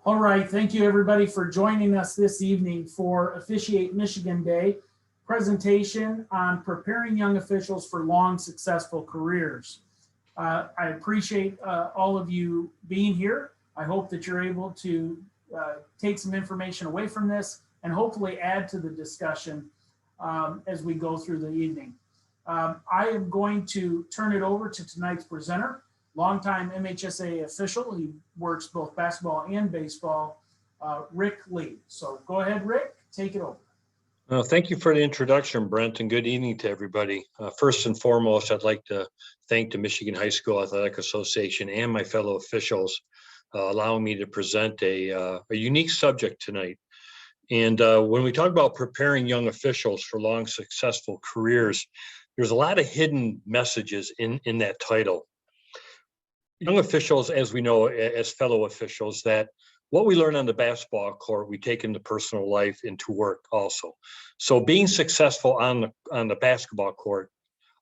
All right, thank you everybody for joining us this evening for Officiate Michigan Day presentation on preparing young officials for long, successful careers. I appreciate all of you being here. I hope that you're able to take some information away from this and hopefully add to the discussion as we go through the evening. I am going to turn it over to tonight's presenter, longtime MHSA official. He works both basketball and baseball, Rick Lee. So go ahead, Rick, take it over. Thank you for the introduction, Brent, and good evening to everybody. First and foremost, I'd like to thank the Michigan High School Athletic Association and my fellow officials allowing me to present a unique subject tonight. And when we talk about preparing young officials for long, successful careers, there's a lot of hidden messages in that title. Young officials, as we know, as fellow officials, that what we learn on the basketball court, we take into personal life, into work also. So being successful on the basketball court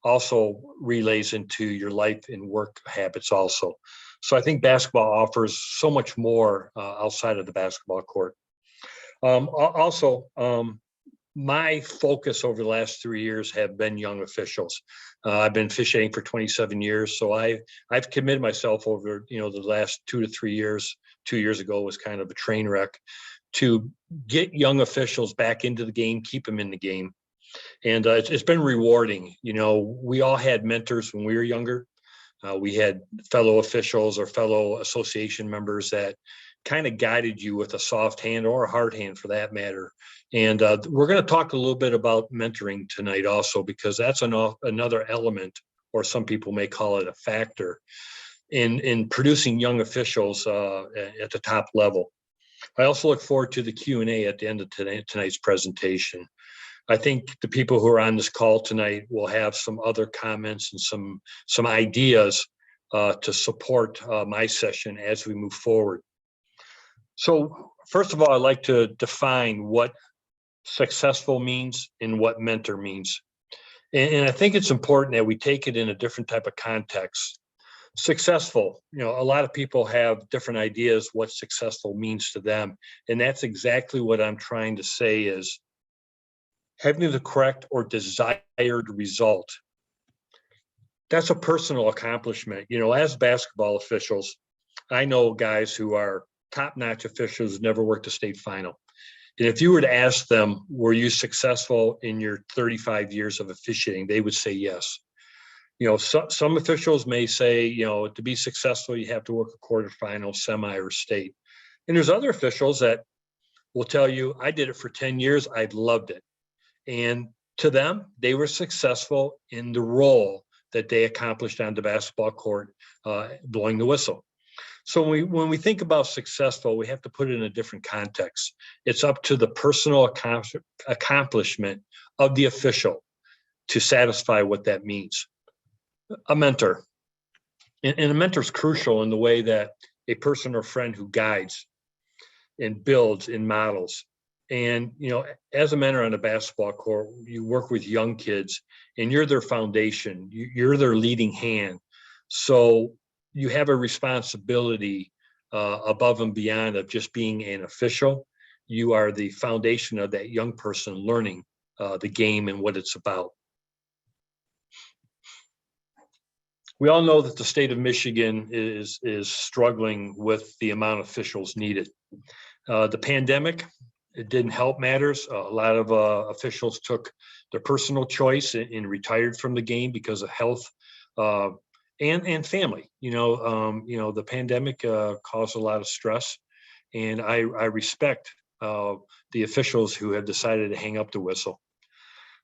also relays into your life and work habits also. So I think basketball offers so much more outside of the basketball court. My focus over the last 3 years have been young officials. I've been officiating for 27 years, so I've committed myself over the last 2 to 3 years. 2 years ago was kind of a train wreck, to get young officials back into the game, keep them in the game, and it's been rewarding. We all had mentors when we were younger. We had fellow officials or fellow association members that kind of guided you with a soft hand or a hard hand for that matter. And we're going to talk a little bit about mentoring tonight also, because that's another element, or some people may call it a factor, in producing young officials at the top level. I also look forward to the Q&A at the end of tonight's presentation. I think the people who are on this call tonight will have some other comments and some ideas to support my session as we move forward. So first of all, I'd like to define what successful means and what mentor means. And I think it's important that we take it in a different type of context. Successful, a lot of people have different ideas what successful means to them. And that's exactly what I'm trying to say is having the correct or desired result. That's a personal accomplishment. As basketball officials, I know guys who are top-notch officials, never worked a state final. And if you were to ask them, were you successful in your 35 years of officiating, they would say yes. Some officials may say, to be successful, you have to work a quarterfinal, semi, or state. And there's other officials that will tell you, I did it for 10 years, I loved it. And to them, they were successful in the role that they accomplished on the basketball court, blowing the whistle. So when we think about successful, we have to put it in a different context. It's up to the personal accomplishment of the official to satisfy what that means. A mentor. And a mentor is crucial in the way that a person or friend who guides and builds and models. And, as a mentor on a basketball court, you work with young kids and you're their foundation. You're their leading hand. So you have a responsibility above and beyond of just being an official. You are the foundation of that young person learning the game and what it's about. We all know that the state of Michigan is struggling with the amount of officials needed. The pandemic, it didn't help matters. A lot of officials took their personal choice and retired from the game because of health and family. The pandemic caused a lot of stress, and I respect the officials who have decided to hang up the whistle.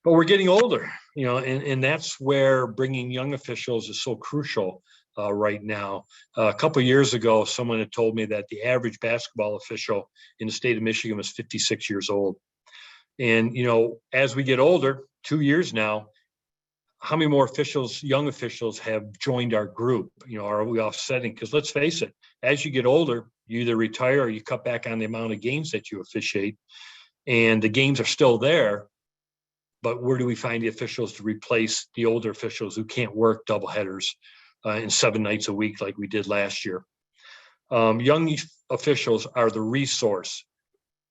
But we're getting older, and that's where bringing young officials is so crucial right now. A couple of years ago, someone had told me that the average basketball official in the state of Michigan was 56 years old. And, as we get older, 2 years now, how many more young officials have joined our group? Are we offsetting? Because let's face it, as you get older, you either retire or you cut back on the amount of games that you officiate, and the games are still there. But where do we find the officials to replace the older officials who can't work doubleheaders and 7 nights a week like we did last year? Young officials are the resource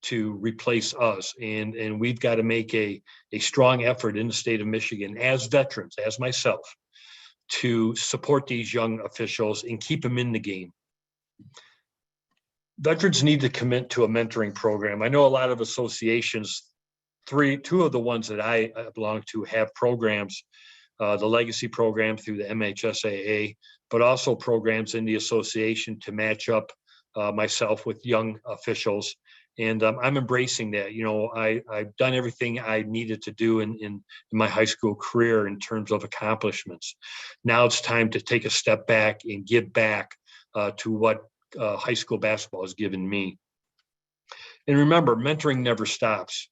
to replace us. And we've got to make a strong effort in the state of Michigan as veterans, as myself, to support these young officials and keep them in the game. Veterans need to commit to a mentoring program. I know a lot of associations, two of the ones that I belong to have programs, the legacy program through the MHSAA, but also programs in the association to match up myself with young officials. And I'm embracing that. You know, I've done everything I needed to do in my high school career in terms of accomplishments. Now it's time to take a step back and give back to what high school basketball has given me. And remember, mentoring never stops.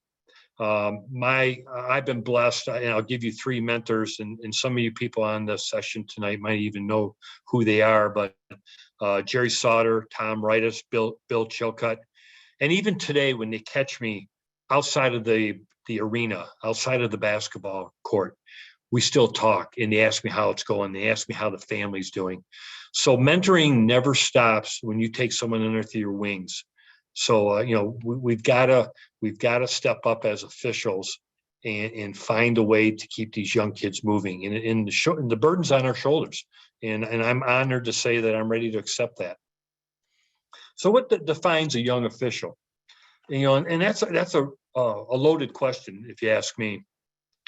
I've been blessed, and I'll give you 3 mentors, and some of you people on the session tonight might even know who they are, but Jerry Sauter, Tom Ritus, Bill Chilcutt. And even today, when they catch me outside of the arena, outside of the basketball court, we still talk, and they ask me how it's going. They ask me how the family's doing. So mentoring never stops when you take someone underneath your wings. So, you know, we've got to step up as officials and find a way to keep these young kids moving. And the burden's on our shoulders. And I'm honored to say that I'm ready to accept that. So what defines a young official? You know, and that's a loaded question, if you ask me.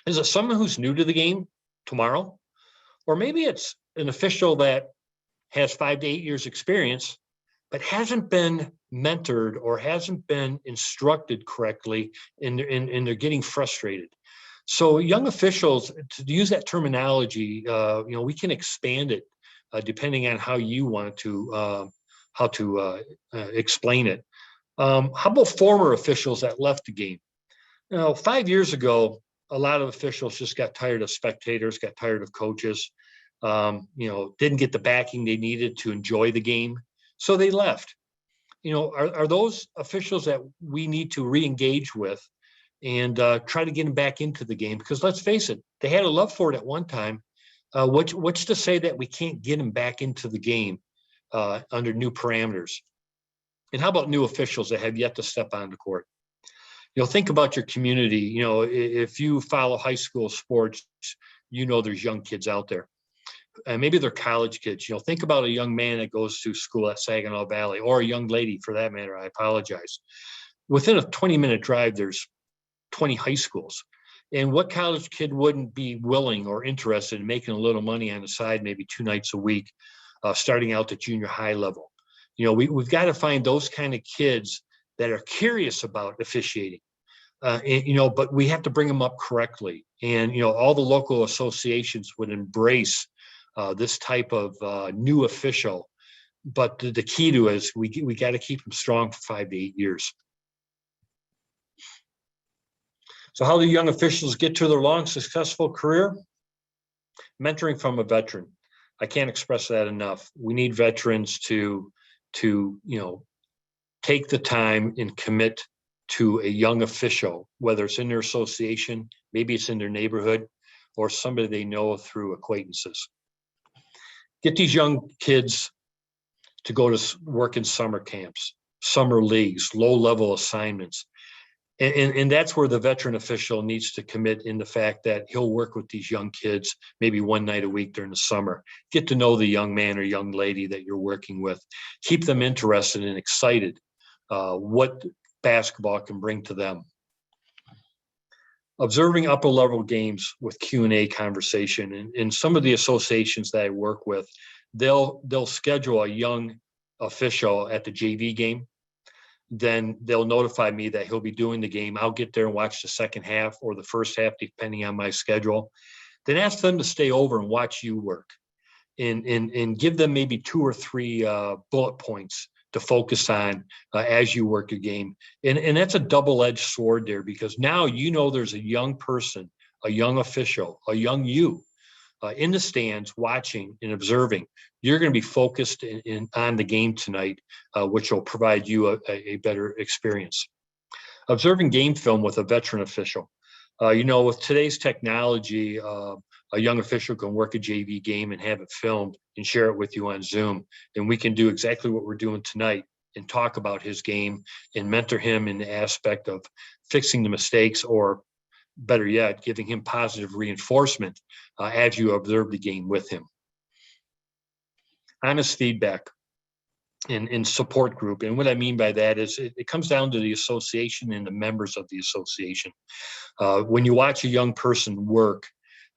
Is it someone who's new to the game tomorrow? Or maybe it's an official that has 5 to 8 years experience, but hasn't been mentored or hasn't been instructed correctly, and they're getting frustrated. So young officials, to use that terminology, you know, we can expand it depending on how you want to explain it. How about former officials that left the game? You know, 5 years ago, a lot of officials just got tired of spectators, got tired of coaches, you know, didn't get the backing they needed to enjoy the game. So they left. You know, are those officials that we need to re-engage with and try to get them back into the game? Because let's face it, they had a love for it at one time. What's to say that we can't get them back into the game under new parameters? And how about new officials that have yet to step on the court? You know, think about your community. You know, if you follow high school sports, you know there's young kids out there. And maybe they're college kids. You know, think about a young man that goes to school at Saginaw Valley, or a young lady for that matter. I apologize. Within a 20-minute drive, there's 20 high schools. And what college kid wouldn't be willing or interested in making a little money on the side, maybe 2 nights a week, starting out at junior high level? You know, we've got to find those kind of kids that are curious about officiating. You know, but we have to bring them up correctly. And, you know, all the local associations would embrace this type of new official, but the key to it is we got to keep them strong for 5 to 8 years. So how do young officials get to their long, successful career? Mentoring from a veteran. I can't express that enough. We need veterans to you know, take the time and commit to a young official, whether it's in their association, maybe it's in their neighborhood, or somebody they know through acquaintances. Get these young kids to go to work in summer camps, summer leagues, low-level assignments. And that's where the veteran official needs to commit in the fact that he'll work with these young kids maybe 1 night a week during the summer. Get to know the young man or young lady that you're working with. Keep them interested and excited what basketball can bring to them. Observing upper level games with Q&A conversation. And some of the associations that I work with, they'll schedule a young official at the JV game. Then they'll notify me that he'll be doing the game. I'll get there and watch the second half or the first half, depending on my schedule. Then ask them to stay over and watch you work, and give them maybe 2 or 3 bullet points to focus on as you work your game. And that's a double-edged sword there, because now you know there's a young person, a young official, a young you in the stands watching and observing. You're going to be focused on the game tonight, which will provide you a better experience. Observing game film with a veteran official. You know, with today's technology, a young official can work a JV game and have it filmed and share it with you on Zoom. And we can do exactly what we're doing tonight and talk about his game and mentor him in the aspect of fixing the mistakes, or better yet, giving him positive reinforcement as you observe the game with him. Honest feedback in support group. And what I mean by that is it comes down to the association and the members of the association. When you watch a young person work,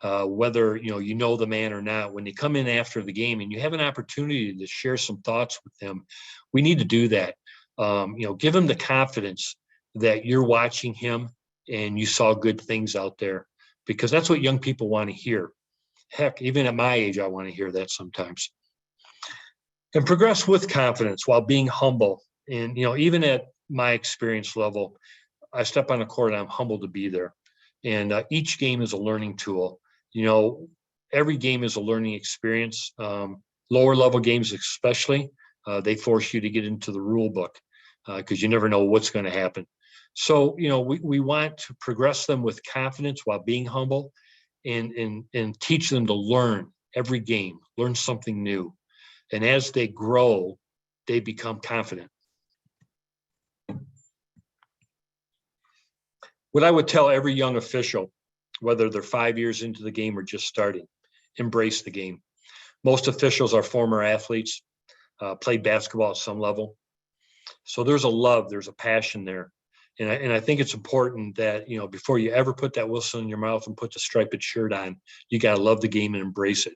whether you know the man or not, when they come in after the game and you have an opportunity to share some thoughts with them, we need to do that. Give them the confidence that you're watching him and you saw good things out there, because that's what young people want to hear. Heck, even at my age, I want to hear that sometimes. And progress with confidence while being humble. And, even at my experience level, I step on the court and I'm humbled to be there. And each game is a learning tool. Every game is a learning experience. Lower level games especially, they force you to get into the rule book because you never know what's going to happen. So, we want to progress them with confidence while being humble, and teach them to learn every game, learn something new. And as they grow, they become confident. What I would tell every young official, whether they're 5 years into the game or just starting, embrace the game. Most officials are former athletes, played basketball at some level. So there's a love, there's a passion there. And I think it's important that, before you ever put that whistle in your mouth and put the striped shirt on, you got to love the game and embrace it.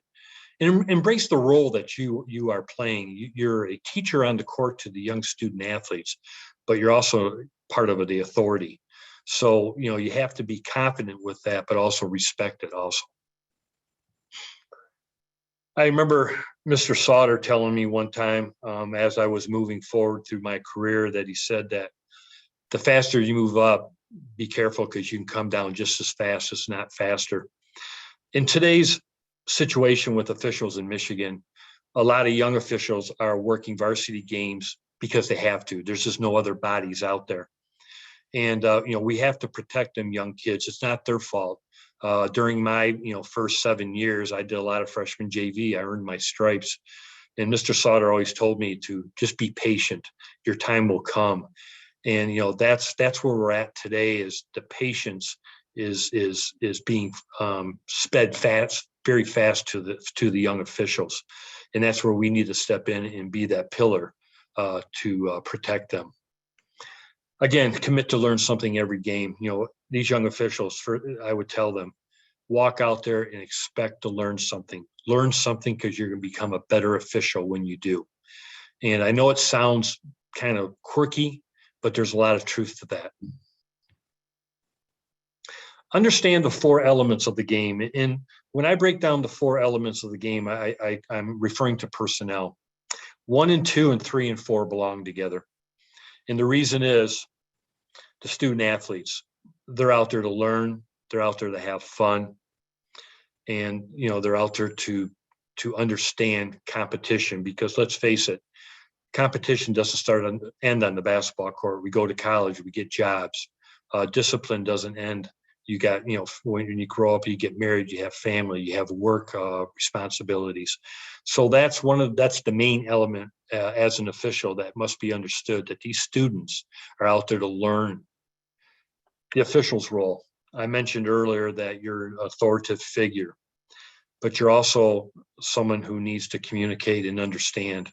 And embrace the role that you are playing. You're a teacher on the court to the young student athletes, but you're also part of the authority. So, you have to be confident with that, but also respect it also. I remember Mr. Sauter telling me one time, as I was moving forward through my career, that he said that the faster you move up, be careful because you can come down just as fast, as not faster. In today's situation with officials in Michigan, a lot of young officials are working varsity games because they have to. There's just no other bodies out there. And, we have to protect them young kids. It's not their fault. During my, first 7 years, I did a lot of freshman JV. I earned my stripes. And Mr. Sauter always told me to just be patient. Your time will come. And, that's where we're at today, is the patience is being sped fast, very fast to the young officials. And that's where we need to step in and be that pillar to protect them. Again, commit to learn something every game. These young officials, I would tell them, walk out there and expect to learn something. Learn something because you're going to become a better official when you do. And I know it sounds kind of quirky, but there's a lot of truth to that. Understand the 4 elements of the game. And when I break down the 4 elements of the game, I'm referring to personnel. 1 and 2 and 3 and 4 belong together. And the reason is the student athletes, they're out there to learn, they're out there to have fun, and they're out there to understand competition, because let's face it, competition doesn't start and end on the basketball court. We go to college, we get jobs. Discipline doesn't end. You got, when you grow up, you get married, you have family, you have work responsibilities. So that's the main element as an official that must be understood, that these students are out there to learn. The official's role. I mentioned earlier that you're an authoritative figure, but you're also someone who needs to communicate and understand.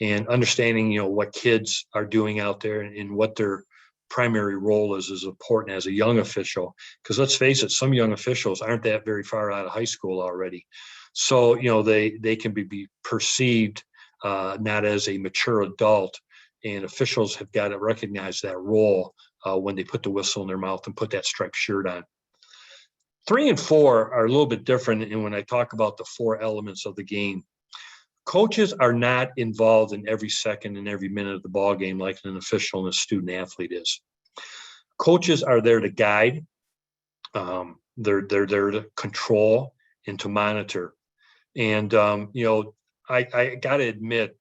And understanding, what kids are doing out there and what their primary role is important as a young official. Because let's face it, some young officials aren't that very far out of high school already. So, they can be perceived not as a mature adult, and officials have got to recognize that role when they put the whistle in their mouth and put that striped shirt on. 3 and 4 are a little bit different. And when I talk about the 4 elements of the game, coaches are not involved in every second and every minute of the ball game like an official and a student athlete is. Coaches are there to guide. They're there to control and to monitor. And I got to admit,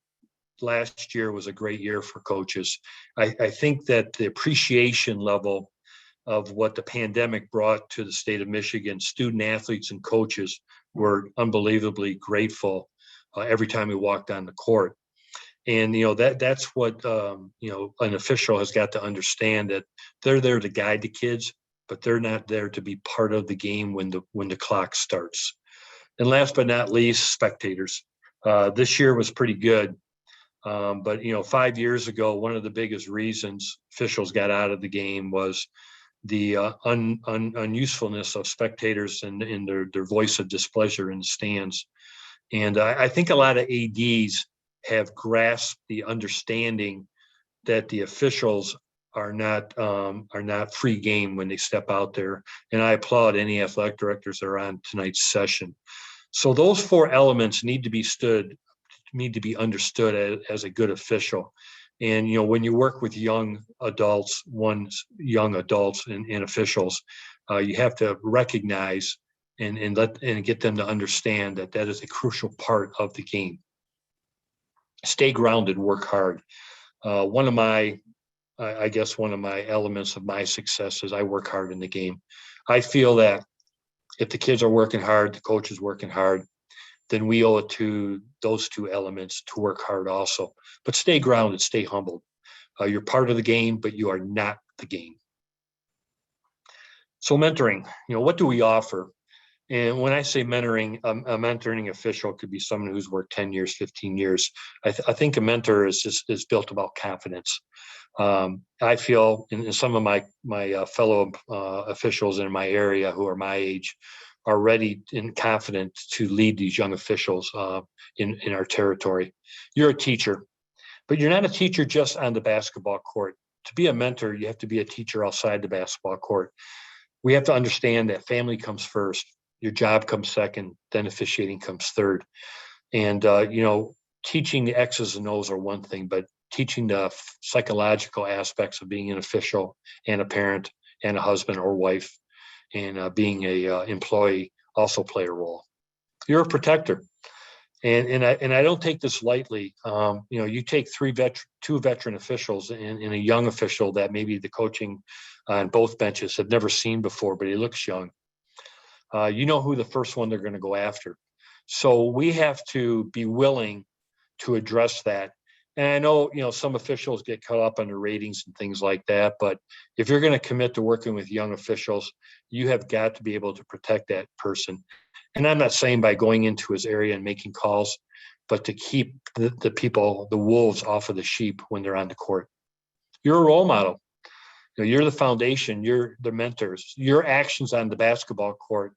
last year was a great year for coaches. I think that the appreciation level of what the pandemic brought to the state of Michigan, student athletes and coaches were unbelievably grateful every time we walked on the court. And, that's what, an official has got to understand, that they're there to guide the kids, but they're not there to be part of the game when the clock starts. And last but not least, spectators. This year was pretty good. But 5 years ago, one of the biggest reasons officials got out of the game was the unusefulness of spectators and their voice of displeasure in the stands. And I think a lot of ADs have grasped the understanding that the officials are not free game when they step out there. And I applaud any athletic directors that are on tonight's session. So those 4 elements need to be understood as a good official. And when you work with young adults and officials, you have to recognize and get them to understand that is a crucial part of the game. Stay grounded, work hard. One of my elements of my success is I work hard in the game. I feel that if the kids are working hard, the coach is working hard, then we owe it to those 2 elements to work hard also. But stay grounded, stay humbled. You're part of the game, but you are not the game. So mentoring, what do we offer? And when I say mentoring, a mentoring official could be someone who's worked 10 years, 15 years. I think a mentor is built about confidence. I feel, and some of my fellow officials in my area who are my age are ready and confident to lead these young officials in our territory. You're a teacher, but you're not a teacher just on the basketball court. To be a mentor, you have to be a teacher outside the basketball court. We have to understand that family comes first, your job comes second, then officiating comes third. And, teaching the X's and O's are one thing, but teaching the psychological aspects of being an official and a parent and a husband or wife and being a employee also play a role. You're a protector. And I don't take this lightly. You take 2 veteran officials and a young official that maybe the coaching on both benches have never seen before, but he looks young. You know who the first one they're going to go after. So we have to be willing to address that. And I know, some officials get caught up on the ratings and things like that, but if you're going to commit to working with young officials, you have got to be able to protect that person. And I'm not saying by going into his area and making calls, but to keep the wolves off of the sheep when they're on the court. You're a role model. You're the foundation. You're the mentors. Your actions on the basketball court,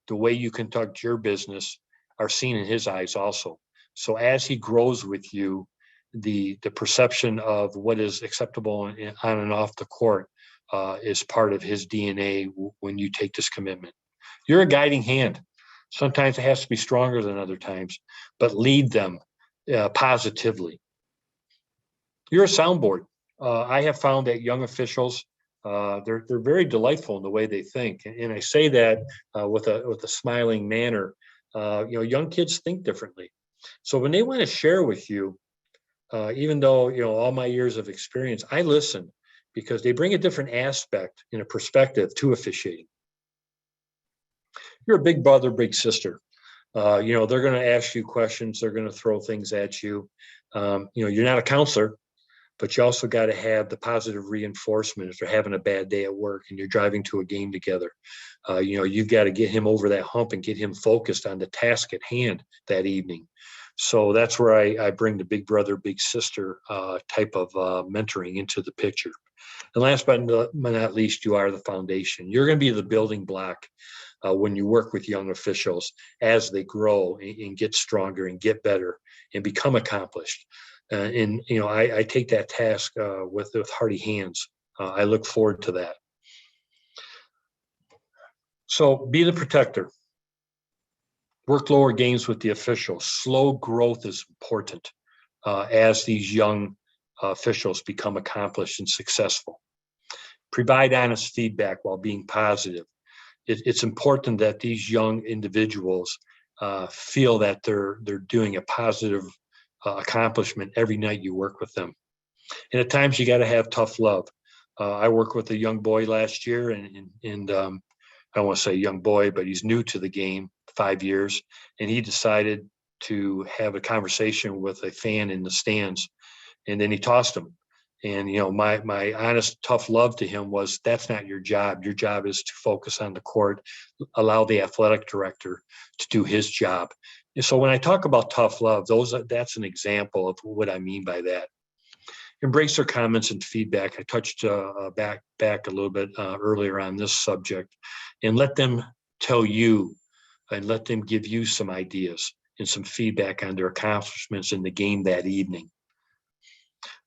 the way you conduct your business, are seen in his eyes also. So as he grows with you, the perception of what is acceptable on and off the court is part of his DNA when you take this commitment. You're a guiding hand. Sometimes it has to be stronger than other times, but lead them positively. You're a soundboard. I have found that young officials, they're very delightful in the way they think, and I say that with a smiling manner. Young kids think differently, so when they want to share with you, even though all my years of experience, I listen because they bring a different aspect and a perspective to officiating. You're a big brother, big sister. They're going to ask you questions. They're going to throw things at you. You're not a counselor, but you also got to have the positive reinforcement if they're having a bad day at work and you're driving to a game together. You've got to get him over that hump and get him focused on the task at hand that evening. So that's where I bring the big brother, big sister type of mentoring into the picture. And last but not least, you are the foundation. You're going to be the building block when you work with young officials as they grow and get stronger and get better and become accomplished. I take that task with hearty hands. I look forward to that. So be the protector. Work lower games with the officials. Slow growth is important as these young officials become accomplished and successful. Provide honest feedback while being positive. It's important that these young individuals feel that they're doing a positive accomplishment every night you work with them. And at times you got to have tough love. I worked with a young boy last year, and I don't want to say young boy, but he's new to the game, 5 years, and he decided to have a conversation with a fan in the stands, and then he tossed him. And, you know, my honest, tough love to him was, that's not your job. Your job is to focus on the court, allow the athletic director to do his job. And so when I talk about tough love, that's an example of what I mean by that. Embrace their comments and feedback. I touched back a little bit earlier on this subject, and let them tell you and let them give you some ideas and some feedback on their accomplishments in the game that evening.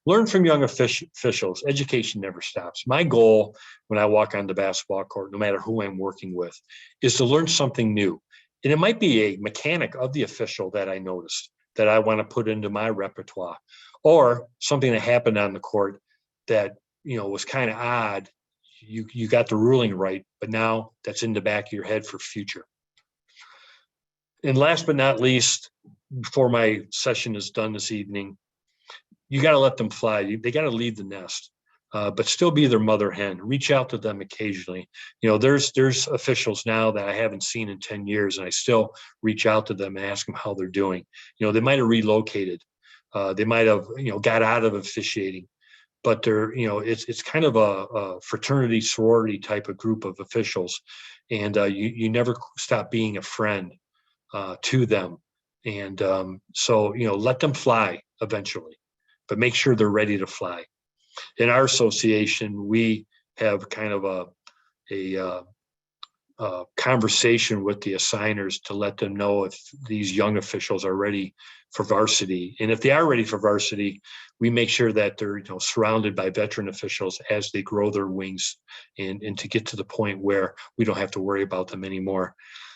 Learn from young officials. Education never stops. My goal when I walk on the basketball court, no matter who I'm working with, is to learn something new. And it might be a mechanic of the official that I noticed that I want to put into my repertoire, or something that happened on the court that, you know, was kind of odd. You got the ruling right, but now that's in the back of your head for future. And last but not least, before my session is done this evening, you got to let them fly. They got to leave the nest, but still be their mother hen. Reach out to them occasionally. You know, there's officials now that I haven't seen in 10 years, and I still reach out to them and ask them how they're doing. You know, they might have relocated. They might have, you know, got out of officiating, but they're, you know, it's kind of a fraternity, sorority type of group of officials. And you never stop being a friend to them. And so, you know, let them fly eventually, but make sure they're ready to fly. In our association, we have kind of a conversation with the assigners to let them know if these young officials are ready for varsity. And if they are ready for varsity, we make sure that they're, you know, surrounded by veteran officials as they grow their wings and to get to the point where we don't have to worry about them anymore.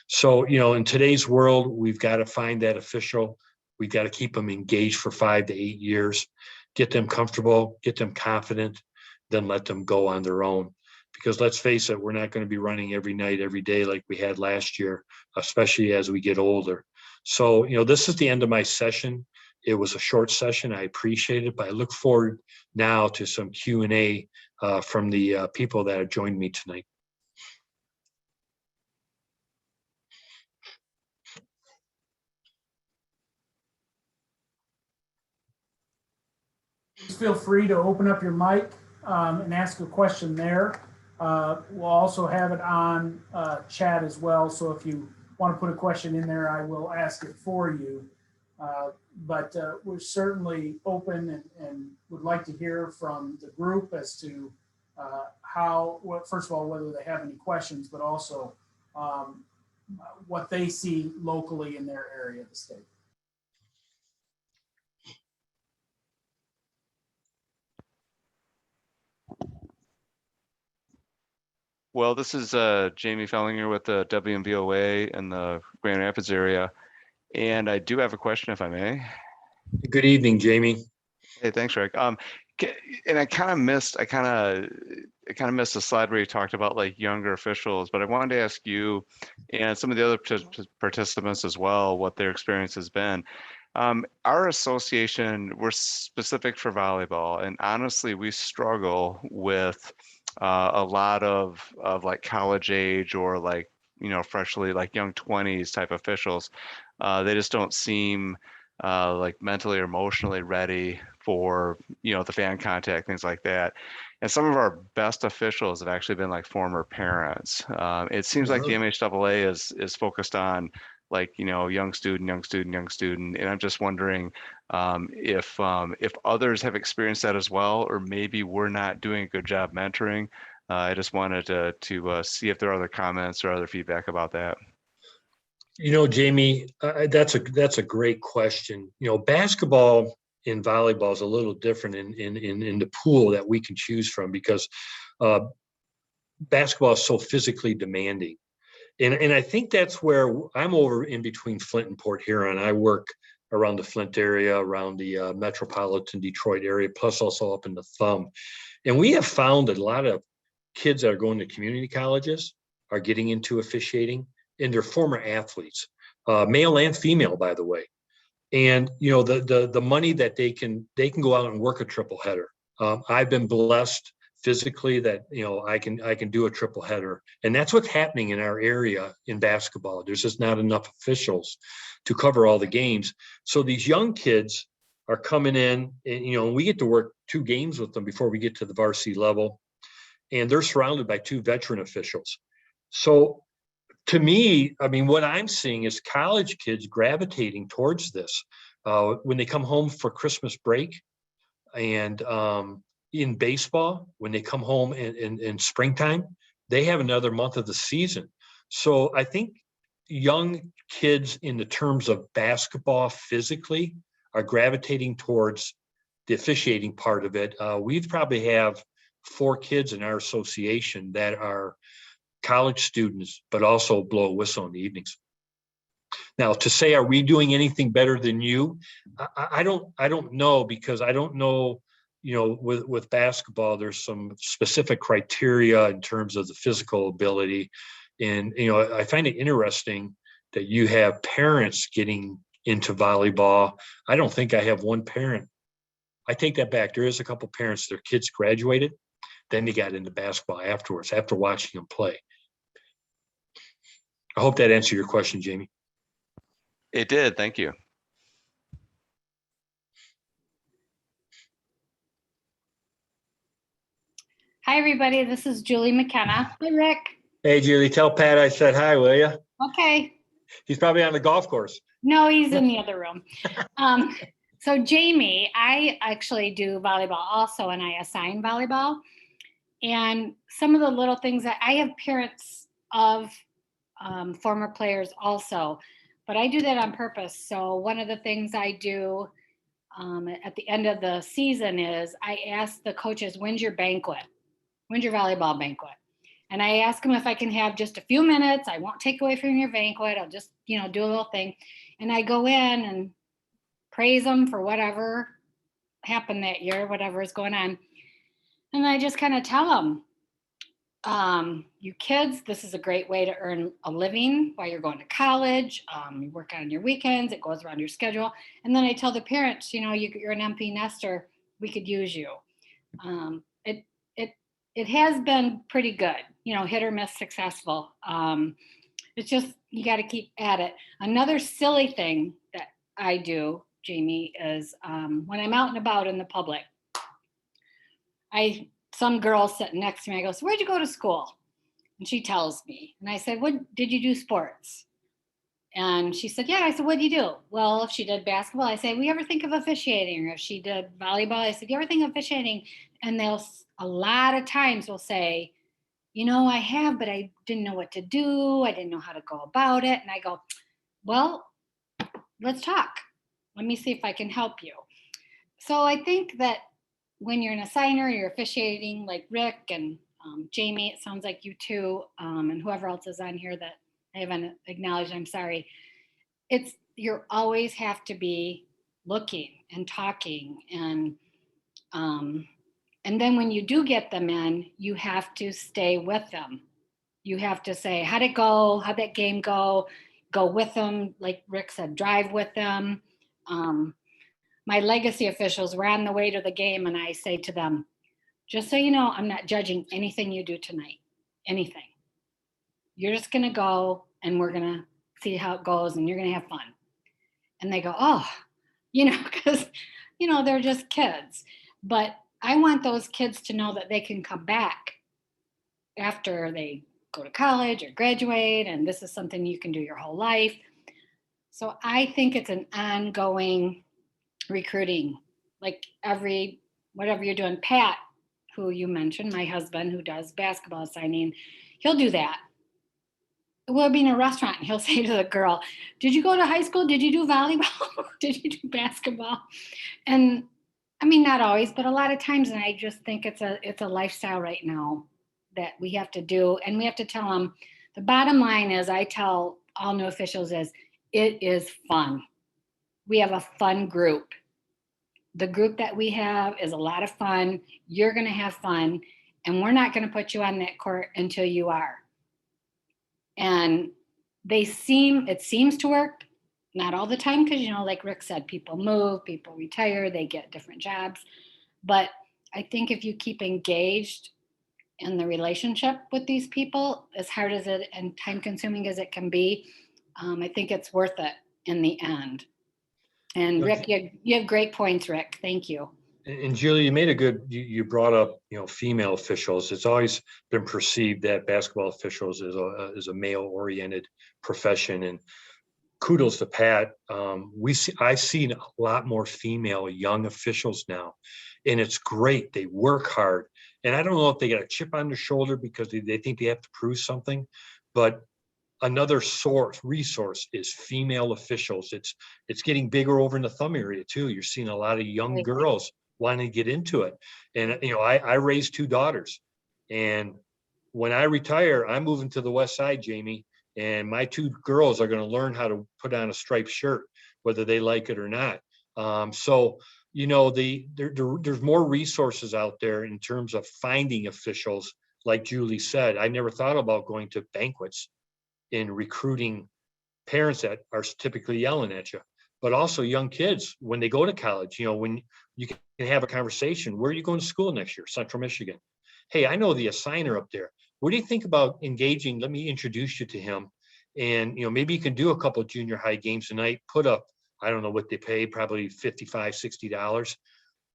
So, you know, in today's world, we've got to find that official. We've got to keep them engaged for 5 to 8 years, get them comfortable, get them confident, then let them go on their own. Because let's face it, we're not going to be running every night, every day like we had last year, especially as we get older. So, you know, this is the end of my session. It was a short session. I appreciate it, but I look forward now to some Q&A from the people that have joined me tonight. Feel free to open up your mic and ask a question there. We'll also have it on chat as well. So if you want to put a question in there, I will ask it for you. But we're certainly open and would like to hear from the group as to first of all, whether they have any questions, but also what they see locally in their area of the state. Well, this is Jamie Fellinger with the WMBOA in the Grand Rapids area. And I do have a question, if I may. Good evening, Jamie. Hey, thanks, Rick. And I kind of missed the slide where you talked about like younger officials, but I wanted to ask you and some of the other participants as well what their experience has been. Our association, we're specific for volleyball, and honestly, we struggle with a lot of like college age or like, you know, freshly like young 20s type officials. They just don't seem like mentally or emotionally ready for, you know, the fan contact, things like that. And some of our best officials have actually been like former parents. It seems like the MHAA is focused on like, you know, young student. And I'm just wondering if others have experienced that as well, or maybe we're not doing a good job mentoring. I just wanted to see if there are other comments or other feedback about that. You know, Jamie, that's a great question. You know, basketball and volleyball is a little different in the pool that we can choose from, because basketball is so physically demanding. And I think that's where I'm over in between Flint and Port Huron. I work around the Flint area, around the metropolitan Detroit area, plus also up in the Thumb. And we have found that a lot of kids that are going to community colleges are getting into officiating, and they're former athletes, male and female, by the way. And, you know, the money that they can go out and work a triple header. I've been blessed physically that, I can do a triple header. And that's what's happening in our area in basketball. There's just not enough officials to cover all the games. So these young kids are coming in and, we get to work 2 games with them before we get to the varsity level. And they're surrounded by 2 veteran officials. So to me, I mean, what I'm seeing is college kids gravitating towards this. When they come home for Christmas break, and in baseball, when they come home in springtime, they have another month of the season. So I think young kids in the terms of basketball physically are gravitating towards the officiating part of it. We probably have 4 kids in our association that are college students, but also blow a whistle in the evenings. Now, to say, are we doing anything better than you? I don't know, because I don't know, with basketball, there's some specific criteria in terms of the physical ability. And, I find it interesting that you have parents getting into volleyball. I don't think I have one parent. I take that back. There is a couple parents, their kids graduated, then they got into basketball afterwards, after watching them play. I hope that answered your question, Jamie. It did. Thank you. Hi, everybody. This is Julie McKenna. Hi, Rick. Hey, Julie, tell Pat I said hi, will you? Okay. He's probably on the golf course. No, he's in the other room. So Jamie, I actually do volleyball also, and I assign volleyball. And some of the little things that I have parents of former players also, but I do that on purpose. So one of the things I do at the end of the season is I ask the coaches, when's your banquet? When's your volleyball banquet? And I ask them if I can have just a few minutes. I won't take away from your banquet. I'll just, do a little thing. And I go in and praise them for whatever happened that year, whatever is going on. And I just kind of tell them, you kids, this is a great way to earn a living while you're going to college. You work on your weekends, it goes around your schedule. And then I tell the parents, you're an empty nester, we could use you. It has been pretty good, hit or miss successful. It's just, you got to keep at it. Another silly thing that I do, Jamie, is when I'm out and about in the public, some girl sitting next to me, I go, so where'd you go to school? And she tells me, and I said, what, did you do sports? And she said, yeah. I said, what do you do? Well, if she did basketball, I say, we ever think of officiating? Or if she did volleyball, I said, you ever think of officiating? And they'll, a lot of times will say, I have, but I didn't know what to do. I didn't know how to go about it. And I go, well, let's talk. Let me see if I can help you. So I think that when you're an assigner, you're officiating, like Rick and Jamie, it sounds like you too, and whoever else is on here that I haven't acknowledged, I'm sorry. You always have to be looking and talking, and then when you do get them in, you have to stay with them. You have to say, how'd it go? How'd that game go? Go with them. Like Rick said, drive with them. My legacy officials were on the way to the game, and I say to them, just so you know, I'm not judging anything you do tonight, anything. You're just going to go, and we're going to see how it goes, and you're going to have fun. And they go, oh, because, they're just kids. But I want those kids to know that they can come back after they go to college or graduate, and this is something you can do your whole life. So I think it's an ongoing recruiting, like whatever you're doing. Pat, who you mentioned, my husband, who does basketball signing, he'll do that. We'll be in a restaurant and he'll say to the girl, did you go to high school? Did you do volleyball? Did you do basketball? And I mean, not always, but a lot of times. And I just think it's a lifestyle right now that we have to do. And we have to tell them, the bottom line is, I tell all new officials is, it is fun. We have a fun group. The group that we have is a lot of fun. You're going to have fun. And we're not going to put you on that court until you are. And it seems to work, not all the time, because, like Rick said, people move, people retire, they get different jobs. But I think if you keep engaged in the relationship with these people, as hard as it and time consuming as it can be, I think it's worth it in the end. And Rick, you have great points, Rick. Thank you. And Julie, you made a good, you brought up, female officials. It's always been perceived that basketball officials is a male-oriented profession. And kudos to Pat. I've seen a lot more female young officials now, and it's great. They work hard. And I don't know if they got a chip on their shoulder because they think they have to prove something, but another resource is female officials. It's getting bigger over in the Thumb area too. You're seeing a lot of young girls wanting to get into it. And I raised 2 daughters, and when I retire, I'm moving to the West Side, Jamie, and my 2 girls are going to learn how to put on a striped shirt, whether they like it or not. So there's more resources out there in terms of finding officials. Like Julie said, I never thought about going to banquets and recruiting parents that are typically yelling at you, but also young kids when they go to college. When you can have a conversation, where are you going to school next year? Central Michigan. Hey, I know the assigner up there. What do you think about engaging? Let me introduce you to him. And, maybe you can do a couple of junior high games tonight, put up, I don't know what they pay, probably $55, $60,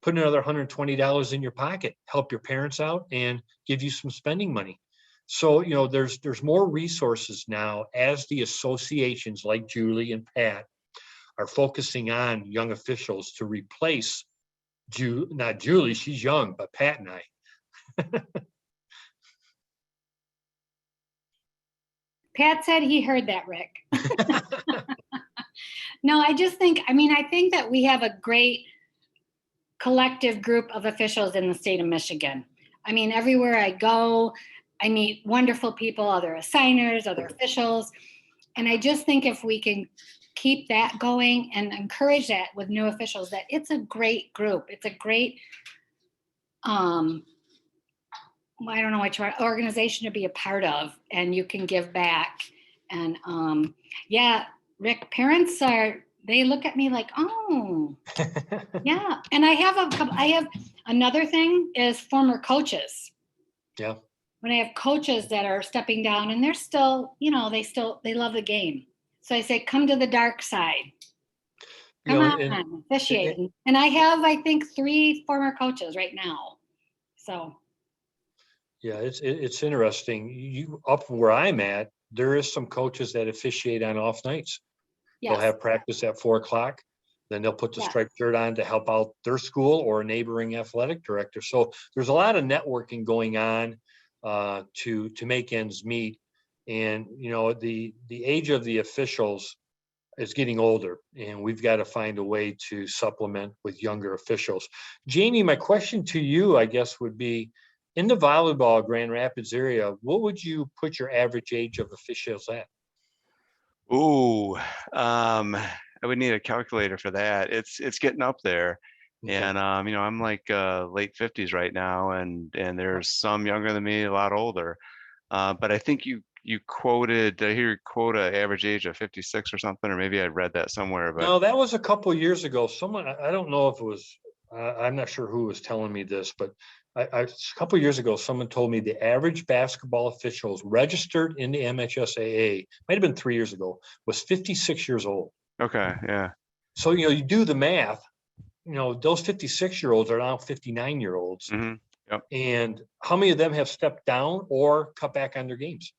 put another $120 in your pocket, help your parents out and give you some spending money. So, there's more resources now as the associations like Julie and Pat are focusing on young officials to replace not Julie, she's young, but Pat and I. Pat said he heard that, Rick. No, I think that we have a great collective group of officials in the state of Michigan. Everywhere I go, I meet wonderful people, other assigners, other officials. And I just think if we can keep that going and encourage that with new officials, that it's a great group. It's a great, I don't know which organization to be a part of, and you can give back. And Rick, parents they look at me like, oh, yeah. And I have another thing is former coaches. Yeah. When I have coaches that are stepping down and they're still, they love the game. So I say, come to the dark side. Come on, officiate. And I have, I think, 3 former coaches right now. So. Yeah, it's interesting. Up where I'm at, there is some coaches that officiate on off nights. Yes. They'll have practice at 4:00. Then they'll put the striped shirt on to help out their school or a neighboring athletic director. So there's a lot of networking going on to make ends meet. And the age of the officials is getting older, and we've got to find a way to supplement with younger officials. Jamie, my question to you, I guess, would be, in the volleyball Grand Rapids area, what would you put your average age of officials at? Ooh, I would need a calculator for that. It's getting up there. Okay. And I'm like late 50s right now, and there's some younger than me, a lot older. But I think you quoted, did I hear you quote an average age of 56 or something, or maybe I read that somewhere. But no, that was a couple of years ago. Someone, I don't know if it was, I'm not sure who was telling me this, but a couple of years ago, someone told me the average basketball officials registered in the MHSAA, might have been 3 years ago, was 56 years old. Okay, yeah. So, you do the math, those 56-year-olds are now 59-year-olds. Mm-hmm. Yep. And how many of them have stepped down or cut back on their games?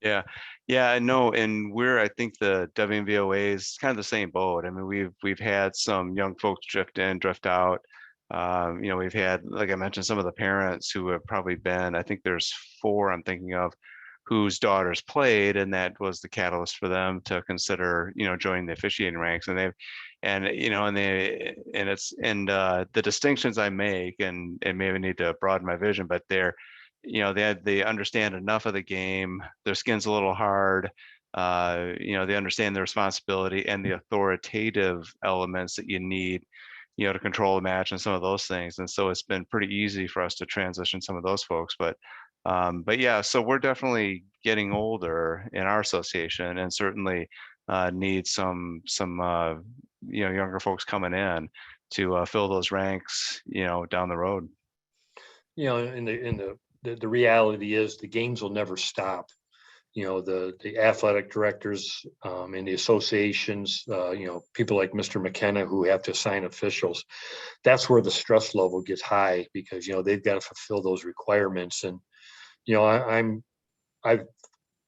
Yeah, I know. And I think the WNBOA is kind of the same boat. I mean, we've had some young folks drift in, drift out. We've had, like I mentioned, some of the parents who have probably been, I think there's 4 I'm thinking of, whose daughters played, and that was the catalyst for them to consider, joining the officiating ranks. And the distinctions I make, and maybe need to broaden my vision, but they understand enough of the game. Their skin's a little hard. They understand the responsibility and the authoritative elements that you need, to control the match and some of those things. And so it's been pretty easy for us to transition some of those folks. But yeah, so we're definitely getting older in our association, and certainly need some younger folks coming in to fill those ranks, down the road. you know, the reality is the games will never stop. You know, the athletic directors and the associations, you know, people like Mr. McKenna who have to assign officials, that's where the stress level gets high because, you know, they've got to fulfill those requirements. And, you know,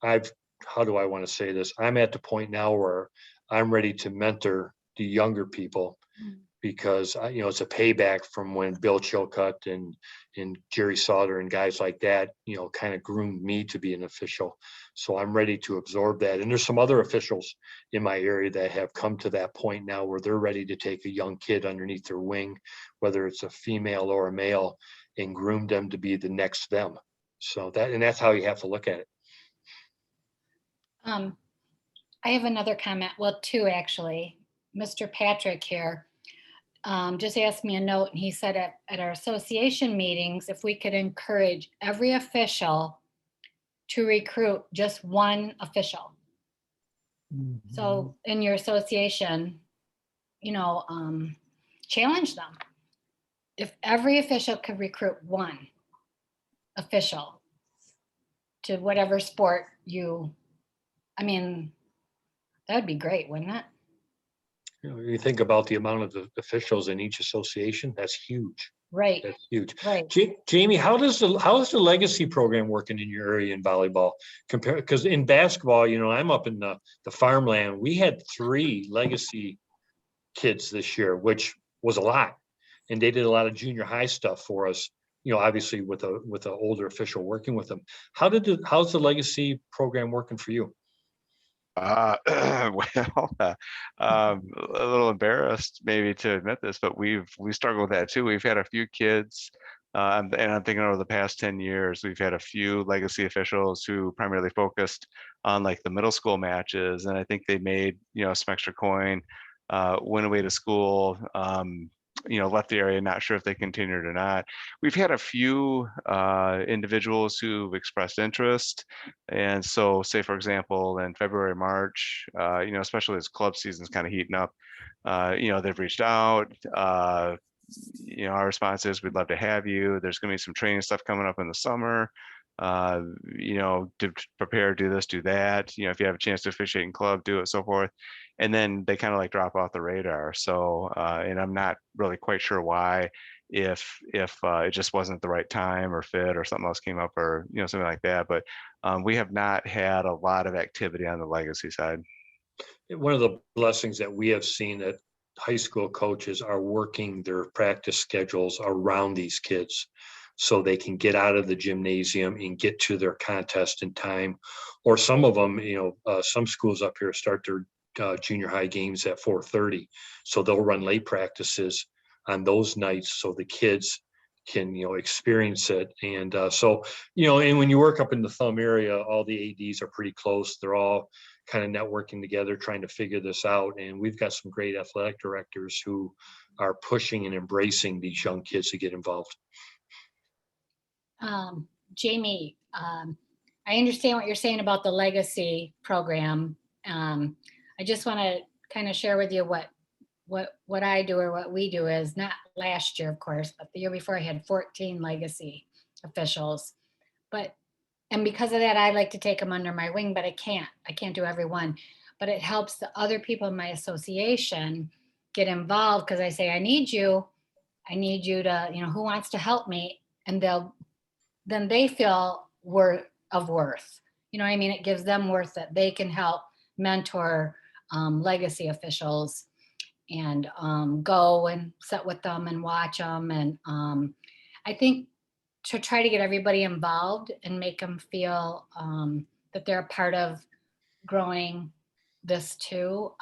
I've, how do I want to say this? I'm at the point now where I'm ready to mentor the younger people because, you know, it's a payback from when Bill Chilcutt and Jerry Sauter and guys like that, you know, kind of groomed me to be an official. So I'm ready to absorb that. And there's some other officials in my area that have come to that point now where they're ready to take a young kid underneath their wing, whether it's a female or a male, and groom them to be the next them. So that's how you have to look at it. I have another comment. Well, two actually. Mr. Patrick here just asked me a note, and he said at our association meetings, if we could encourage every official to recruit just one official. So in your association, you know, challenge them. If every official could recruit one official to whatever sport I mean, that would be great, wouldn't it? You know, you think about the amount of the officials in each association, that's huge. Right. That's huge. Right. Jamie, how is the legacy program working in your area in volleyball? Because in basketball, you know, I'm up in the farmland. We had 3 legacy kids this year, which was a lot, and they did a lot of junior high stuff for us. You know, obviously with an older official working with them. How's the legacy program working for you? Well, a little embarrassed maybe to admit this, but we struggled with that too. We've had a few kids, and I'm thinking over the past 10 years, we've had a few legacy officials who primarily focused on like the middle school matches, and I think they made, you know, some extra coin, went away to school, you know, left the area, not sure if they continued or not. We've had a few individuals who've expressed interest. And so say, for example, in February, March, you know, especially as club season's kind of heating up, you know, they've reached out. You know, our response is, we'd love to have you. There's going to be some training stuff coming up in the summer. You know, to prepare, do this, do that. You know, if you have a chance to officiate in club, do it, so forth. And then they kind of like drop off the radar. So, and I'm not really quite sure why, if it just wasn't the right time or fit or something else came up or, you know, something like that. But we have not had a lot of activity on the legacy side. One of the blessings that we have seen that high school coaches are working their practice schedules around these kids so they can get out of the gymnasium and get to their contest in time. Or some of them, you know, some schools up here start their junior high games at 4:30. So they'll run late practices on those nights so the kids can, you know, experience it. And so, you know, and when you work up in the Thumb area, all the ADs are pretty close. They're all kind of networking together, trying to figure this out. And we've got some great athletic directors who are pushing and embracing these young kids to get involved. Jamie, I understand what you're saying about the legacy program. I just want to kind of share with you what I do, or what we do, is not last year, of course, but the year before I had 14 legacy officials. And because of that, I like to take them under my wing, but I can't do every one. But it helps the other people in my association get involved, because I say, I need you to, you know, who wants to help me? And then they feel of worth. You know what I mean? It gives them worth that they can help mentor legacy officials and go and sit with them and watch them. And I think to try to get everybody involved and make them feel that they're a part of growing this too.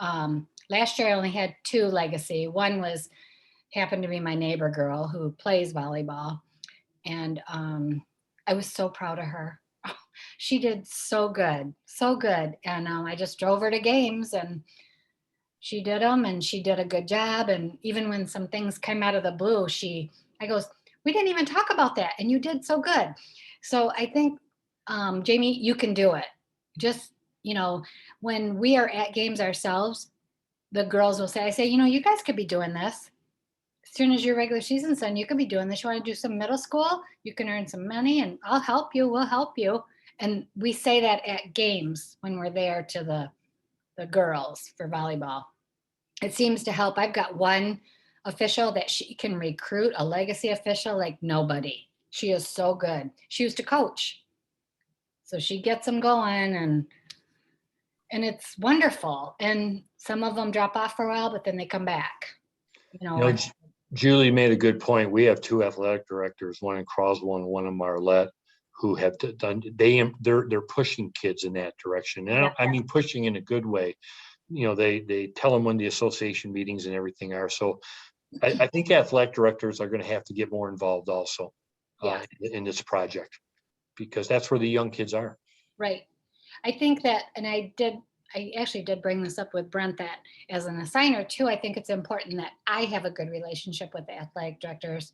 Last year I only had 2 legacy. One happened to be my neighbor girl who plays volleyball. And I was so proud of her. She did so good, so good. And I just drove her to games, and she did them, and she did a good job. And even when some things came out of the blue, I goes, we didn't even talk about that, and you did so good. So I think, Jamie, you can do it. Just, you know, when we are at games ourselves, the girls will say, you know, you guys could be doing this. as soon as your regular season's done, you could be doing this. You want to do some middle school, you can earn some money and I'll help you, we'll help you. And we say that at games when we're there to the girls for volleyball. It seems to help. I've got one official that she can recruit, a legacy official like nobody. She is so good. She used to coach. So she gets them going and it's wonderful. And some of them drop off for a while, but then they come back. You know, You know, Julie made a good point. We have two athletic directors, one in Croswell and one in Marlette, who have done, they're pushing kids in that direction. And I mean, pushing in a good way. You know, they tell them when the association meetings and everything are. So I think athletic directors are going to have to get more involved also in this project, because that's where the young kids are. Right. I think that, and I actually did bring this up with Brent, that as an assigner too, I think it's important that I have a good relationship with the athletic directors.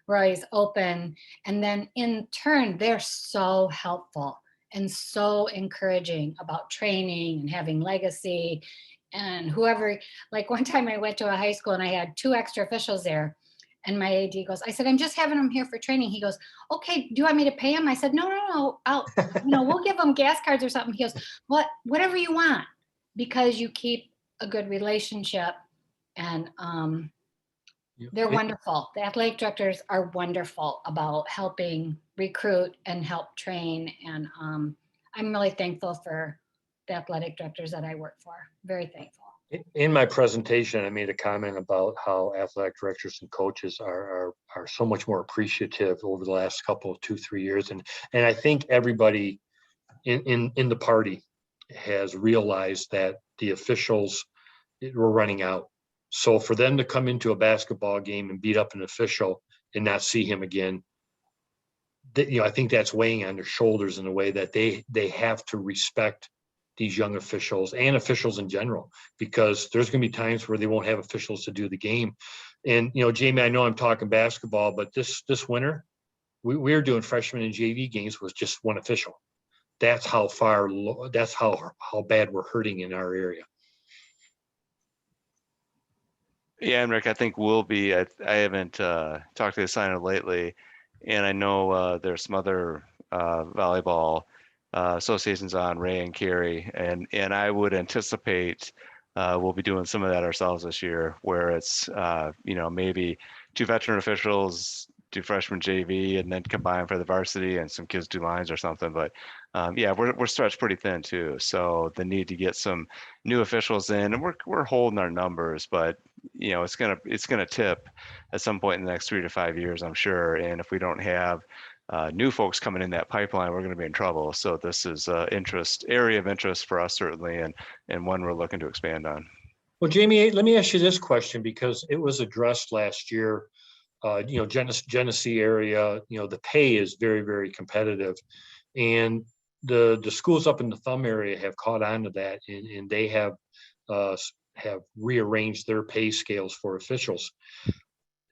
We're always open. And then in turn, they're so helpful and so encouraging about training and having legacy and whoever. Like one time I went to a high school and I had 2 extra officials there. And my AD goes, I said, I'm just having them here for training. He goes, okay, do you want me to pay him? I said, no, we'll give them gas cards or something. He goes, whatever you want, because you keep a good relationship. And they're wonderful. The athletic directors are wonderful about helping recruit and help train. And I'm really thankful for the athletic directors that I work for. Very thankful. In my presentation, I made a comment about how athletic directors and coaches are so much more appreciative over the last couple of 2-3 years. And I think everybody in the party has realized that the officials were running out. So for them to come into a basketball game and beat up an official and not see him again, I think that's weighing on their shoulders in a way that they have to respect these young officials and officials in general, because there's going to be times where they won't have officials to do the game. And, Jamie, I know I'm talking basketball, but this winter, we were doing freshman and JV games with just one official. That's how how bad we're hurting in our area. Yeah, and Rick, I think we'll be, I haven't talked to the assigner lately, and I know there's some other volleyball associations on, Ray and Carrie, and I would anticipate we'll be doing some of that ourselves this year, where it's maybe 2 veteran officials do freshman JV and then combine for the varsity, and some kids do lines or something. But we're stretched pretty thin too, so the need to get some new officials in, and we're holding our numbers, but it's gonna tip at some point in the next 3 to 5 years, I'm sure. And if we don't have new folks coming in that pipeline, we're going to be in trouble. So this is area of interest for us, certainly, and one we're looking to expand on. Well, Jamie, let me ask you this question, because it was addressed last year. Genesee area, the pay is very, very competitive, and the schools up in the Thumb area have caught on to that, and they have rearranged their pay scales for officials.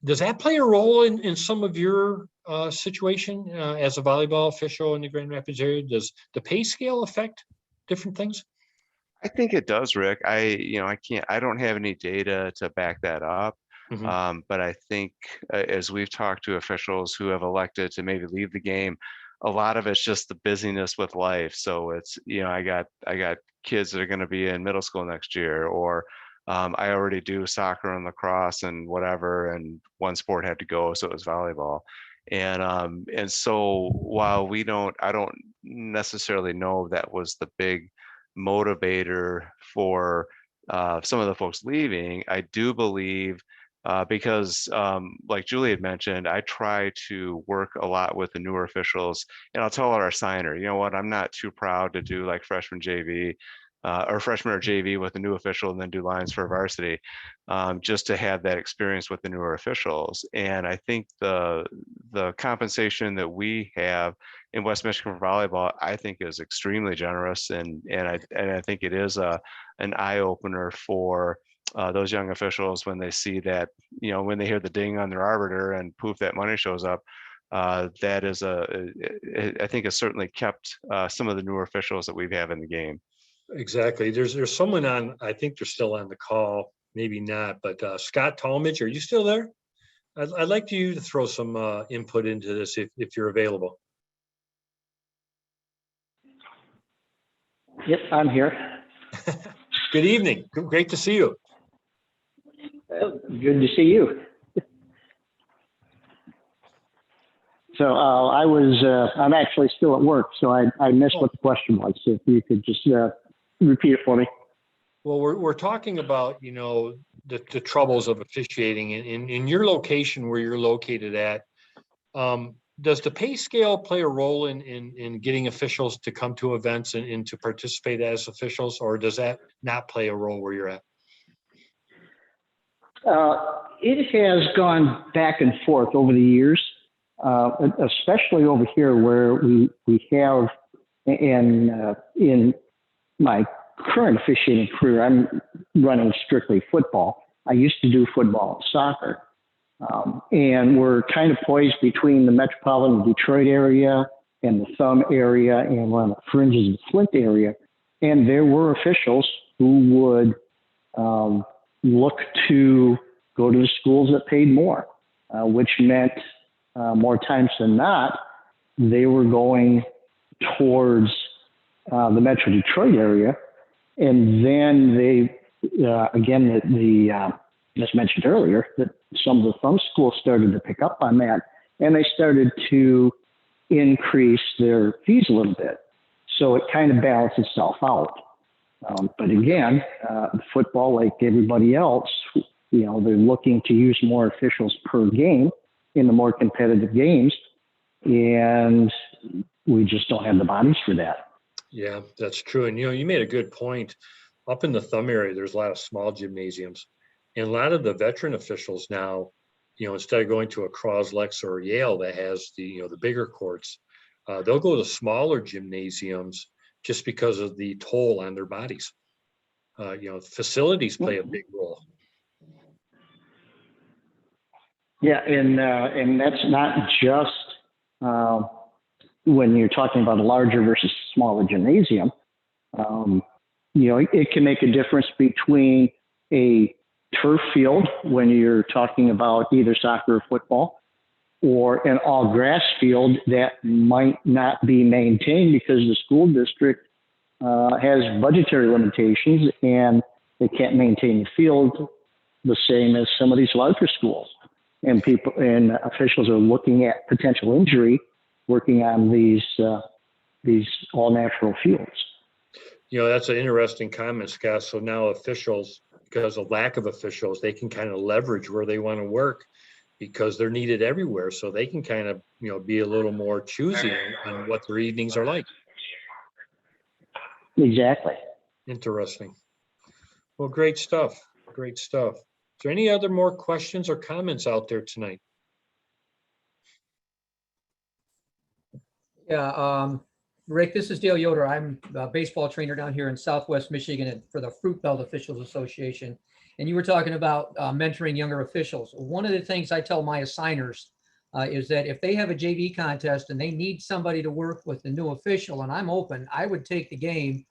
Does that play a role in some of your situation as a volleyball official in the Grand Rapids area? Does the pay scale affect different things? I think it does, Rick. I don't have any data to back that up. Mm-hmm. But I think as we've talked to officials who have elected to maybe leave the game, a lot of it's just the busyness with life. So it's, I got kids that are going to be in middle school next year, or I already do soccer and lacrosse and whatever, and one sport had to go, so it was volleyball. And so while I don't necessarily know that was the big motivator for some of the folks leaving, I do believe because like Julie had mentioned, I try to work a lot with the newer officials, and I'll tell our signer, you know what, I'm not too proud to do like freshman JV or freshman or JV with a new official and then do lines for varsity, just to have that experience with the newer officials. And I think the compensation that we have in West Michigan for volleyball, I think is extremely generous, and I think it is an eye opener for those young officials when they see that, when they hear the ding on their arbiter and poof, that money shows up. That is I think has certainly kept some of the newer officials that we have in the game. Exactly. There's someone on, I think they're still on the call, maybe not, but Scott Tallmadge, are you still there? I'd like you to throw some input into this if you're available. Yep, I'm here. Good evening. Great to see you. Good to see you. So I'm actually still at work, so I missed what the question was. So if you could just repeat it for me. Well, we're talking about, you know, the troubles of officiating in your location where you're located at. Does the pay scale play a role in getting officials to come to events and to participate as officials, or does that not play a role where you're at? It has gone back and forth over the years, especially over here where we have, and in my current officiating career, I'm running strictly football. I used to do football and soccer. And we're kind of poised between the metropolitan Detroit area and the Thumb area, and we're on the fringes of the Flint area. And there were officials who would look to go to the schools that paid more, which meant more times than not, they were going towards the Metro Detroit area. And then they, again, as mentioned earlier, that some of the Thumb schools started to pick up on that, and they started to increase their fees a little bit. So it kind of balanced itself out. But again, football, like everybody else, you know, they're looking to use more officials per game in the more competitive games, and we just don't have the bodies for that. Yeah, that's true. And, you know, you made a good point. Up in the Thumb area, there's a lot of small gymnasiums. And a lot of the veteran officials now, you know, instead of going to a Croslex or Yale that has the, you know, the bigger courts, they'll go to smaller gymnasiums just because of the toll on their bodies. You know, facilities play a big role. Yeah, and that's not just when you're talking about a larger versus smaller gymnasium. You know, it can make a difference between a turf field when you're talking about either soccer or football, or an all grass field that might not be maintained because the school district has budgetary limitations and they can't maintain the field the same as some of these larger schools. And people and officials are looking at potential injury working on these all natural fields. You know, that's an interesting comment, Scott. So now officials, because of lack of officials, they can kind of leverage where they want to work because they're needed everywhere. So they can kind of, you know, be a little more choosy on what their evenings are like. Exactly. Interesting. Well, great stuff. Great stuff. Is there any other more questions or comments out there tonight? Yeah, Rick, this is Dale Yoder. I'm a baseball trainer down here in Southwest Michigan for the Fruit Belt Officials Association. And you were talking about mentoring younger officials. One of the things I tell my assigners is that if they have a JV contest and they need somebody to work with the new official, and I'm open, I would take the game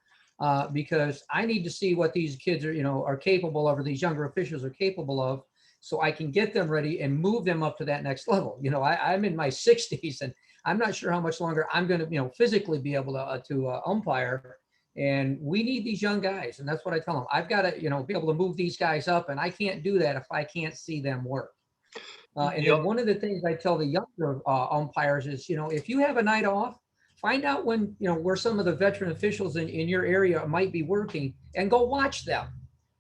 because I need to see what these kids are, you know, are capable of, or these younger officials are capable of, so I can get them ready and move them up to that next level. You know, I'm in my 60s and I'm not sure how much longer I'm going to, you know, physically be able to umpire. And we need these young guys. And that's what I tell them. I've got to, you know, be able to move these guys up. And I can't do that if I can't see them work. And then one of the things I tell the younger umpires is, you know, if you have a night off, find out when, you know, where some of the veteran officials in your area might be working and go watch them.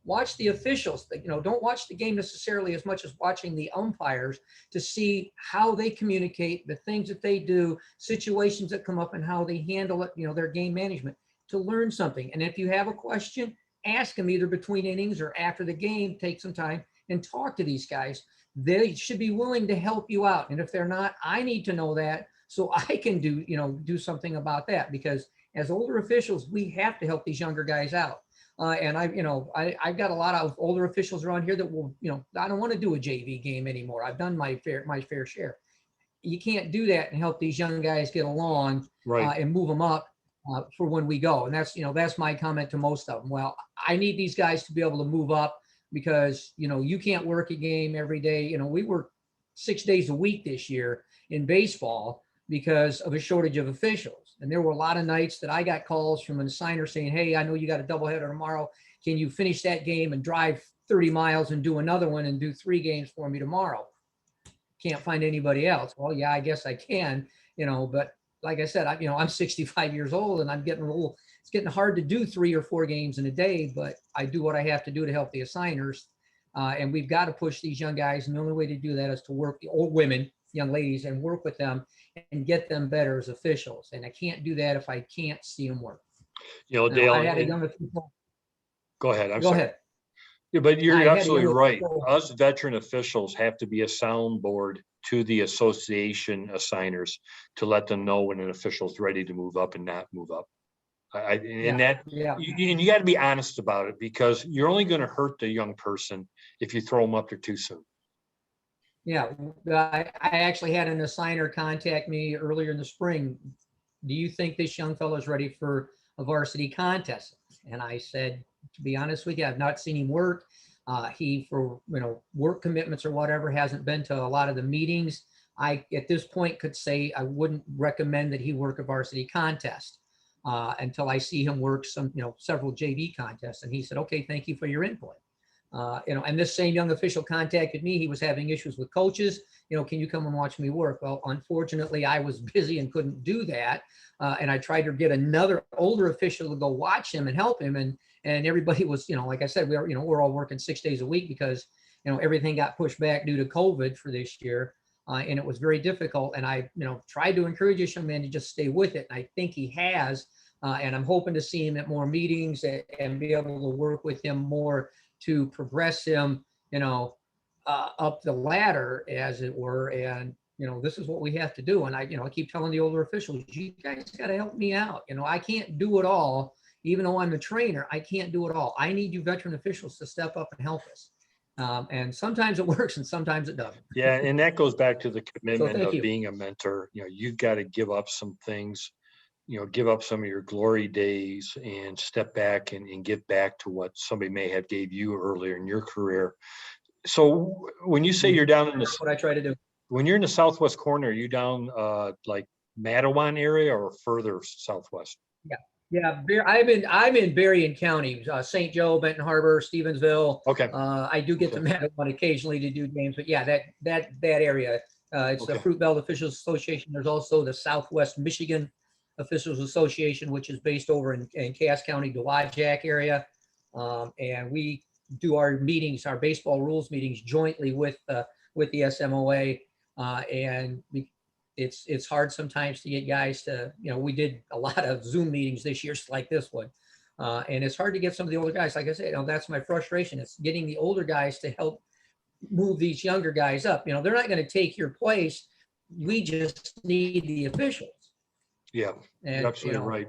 Watch the officials. You know, don't watch the game necessarily as much as watching the umpires to see how they communicate, the things that they do, situations that come up, and how they handle it, you know, their game management, to learn something. And if you have a question, ask them either between innings or after the game. Take some time and talk to these guys. They should be willing to help you out. And if they're not, I need to know that so I can do something about that, because as older officials, we have to help these younger guys out. And I've got a lot of older officials around here that will, you know, I don't want to do a JV game anymore. I've done my fair share. You can't do that and help these young guys get along, right, and move them up for when we go. And that's, you know, that's my comment to most of them. Well, I need these guys to be able to move up because, you know, you can't work a game every day. You know, we work 6 days a week this year in baseball because of a shortage of officials. And there were a lot of nights that I got calls from an assigner saying, hey, I know you got a doubleheader tomorrow. Can you finish that game and drive 30 miles and do another one and do 3 games for me tomorrow? Can't find anybody else. Well, yeah, I guess I can, but like I said, I'm 65 years old and I'm getting a little, it's getting hard to do 3 or 4 games in a day, but I do what I have to do to help the assigners. And we've got to push these young guys. And the only way to do that is to work the old women, young ladies, and work with them and get them better as officials. And I can't do that if I can't see them work. Dale, I had a young official. go ahead. Go ahead. Yeah, but I you're had a absolutely young right. official. Us veteran officials have to be a soundboard to the association assigners to let them know when an official's ready to move up and not move up. And you got to be honest about it, because you're only going to hurt the young person if you throw them up there too soon. Yeah, I actually had an assigner contact me earlier in the spring. Do you think this young fellow is ready for a varsity contest? And I said, to be honest with you, I've not seen him work. He, for work commitments or whatever, hasn't been to a lot of the meetings. I, at this point, could say I wouldn't recommend that he work a varsity contest until I see him work several JV contests. And he said, okay, thank you for your input. And this same young official contacted me. He was having issues with coaches. Can you come and watch me work? Well, unfortunately, I was busy and couldn't do that. And I tried to get another older official to go watch him and help him. And everybody was, like I said, we're all working 6 days a week because, everything got pushed back due to COVID for this year. And it was very difficult. And I, tried to encourage this young man to just stay with it. And I think he has. And I'm hoping to see him at more meetings and be able to work with him more to progress him, up the ladder, as it were. And, this is what we have to do. And I keep telling the older officials, you guys got to help me out. I can't do it all. Even though I'm a trainer, I can't do it all. I need you veteran officials to step up and help us. And sometimes it works and sometimes it doesn't. Yeah, and that goes back to the commitment of you. being a mentor. You've got to give up some things, give up some of your glory days and step back and give back to what somebody may have gave you earlier in your career. So when you say you're down in That's what I try to do. When you're in the southwest corner, are you down like Mattawan area or further southwest? Yeah, I'm in Berrien County, St. Joe, Benton Harbor, Stevensville. Okay. I do get to Mattawan occasionally to do games, but yeah, that area. It's the Fruit Belt Officials Association. There's also the Southwest Michigan Officials Association, which is based over in Cass County, Tallmadge area. And we do our meetings, our baseball rules meetings jointly with the SMOA. And it's hard sometimes to get guys to, we did a lot of Zoom meetings this year, like this one. And it's hard to get some of the older guys. Like I said, that's my frustration. It's getting the older guys to help move these younger guys up. They're not going to take your place. We just need the officials. Yeah, and, you're absolutely right.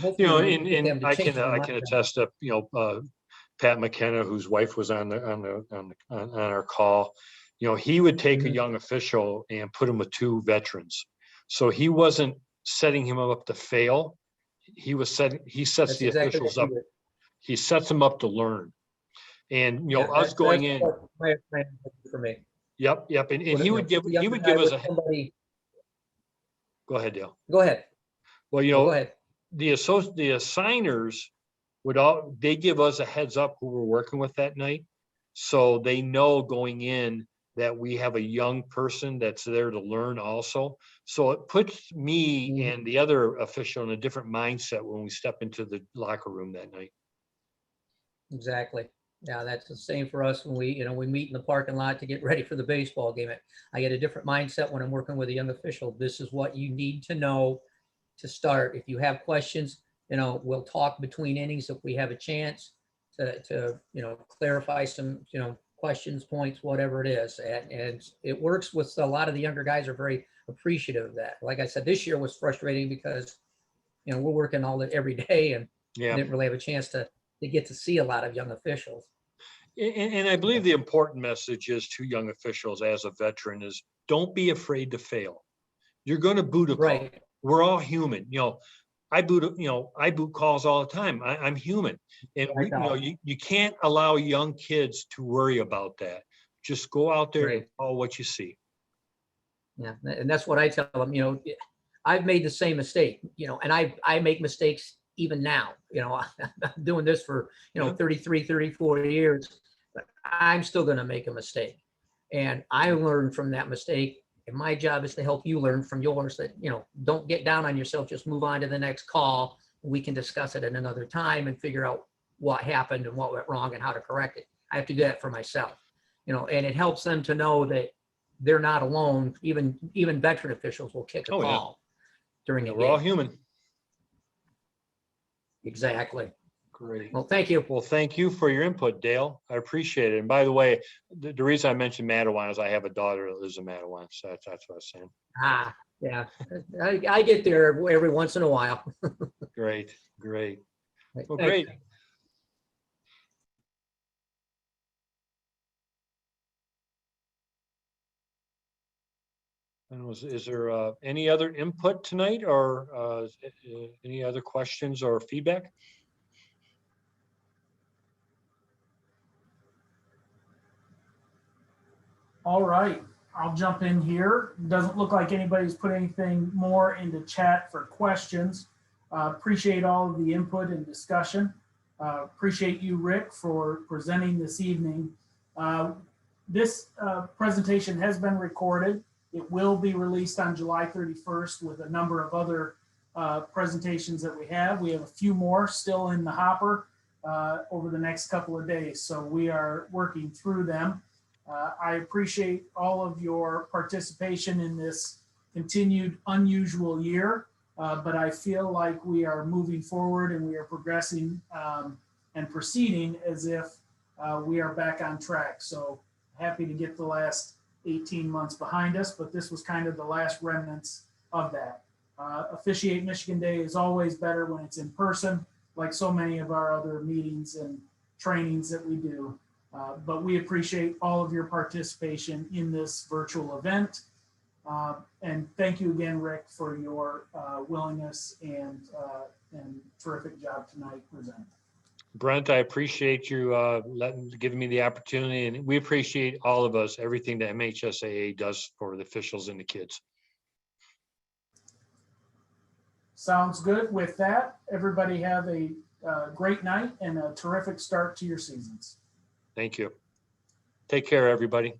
And I can attest to, Pat McKenna, whose wife was on our call. He would take a young official and put him with 2 veterans. So he wasn't setting him up to fail. He sets the officials up. He sets them up to learn. And us going in. For me. Yep. And he would give us a. Go ahead, Dale. Go ahead. Well, go ahead. The assigners they give us a heads up who we're working with that night, so they know going in that we have a young person that's there to learn also. So it puts me and the other official in a different mindset when we step into the locker room that night. Exactly. Yeah, that's the same for us when we meet in the parking lot to get ready for the baseball game. I get a different mindset when I'm working with a young official. This is what you need to know to start. If you have questions, we'll talk between innings if we have a chance to clarify some, questions, points, whatever it is. And it works with a lot of the younger guys are very appreciative of that. Like I said, this year was frustrating because, we're working every day and didn't really have a chance to get to see a lot of young officials. And I believe the important message is to young officials as a veteran is don't be afraid to fail. You're going to boot a call. Right. We're all human. I boot calls all the time. I'm human. And you can't allow young kids to worry about that. Just go out there and call what you see. Yeah, and that's what I tell them, you know, I've made the same mistake, you know, and I make mistakes even now, you know, I'm doing this for, you know, 33, 34 years, but I'm still going to make a mistake. And I learned from that mistake. And my job is to help you learn from yours that, you know, don't get down on yourself, just move on to the next call. We can discuss it at another time and figure out what happened and what went wrong and how to correct it. I have to do that for myself, you know, and it helps them to know that they're not alone. Even veteran officials will kick a Oh, yeah. call during Yeah, a we're all game. human. Exactly. Great. Well, thank you. Well, thank you for your input, Dale. I appreciate it. And by the way, the reason I mentioned Mattawan is I have a daughter that lives in Mattawan. So that's what I was saying. Ah, yeah, I get there every once in a while. Great, great. Well, Thanks. great. And is there any other input tonight or any other questions or feedback? All right, I'll jump in here. Doesn't look like anybody's put anything more into chat for questions. Appreciate all of the input and discussion. Appreciate you, Rick, for presenting this evening. This presentation has been recorded. It will be released on July 31st with a number of other presentations that we have. We have a few more still in the hopper over the next couple of days, so we are working through them. I appreciate all of your participation in this continued unusual year, but I feel like we are moving forward and we are progressing and proceeding as if we are back on track. So happy to get the last 18 months behind us, but this was kind of the last remnants of that. Officiate Michigan Day is always better when it's in person, like so many of our other meetings and trainings that we do. But we appreciate all of your participation in this virtual event. And thank you again, Rick, for your willingness and terrific job tonight presenting. Brent, I appreciate you giving me the opportunity, and we appreciate all of us, everything that MHSAA does for the officials and the kids. Sounds good. With that, everybody have a great night and a terrific start to your seasons. Thank you. Take care, everybody.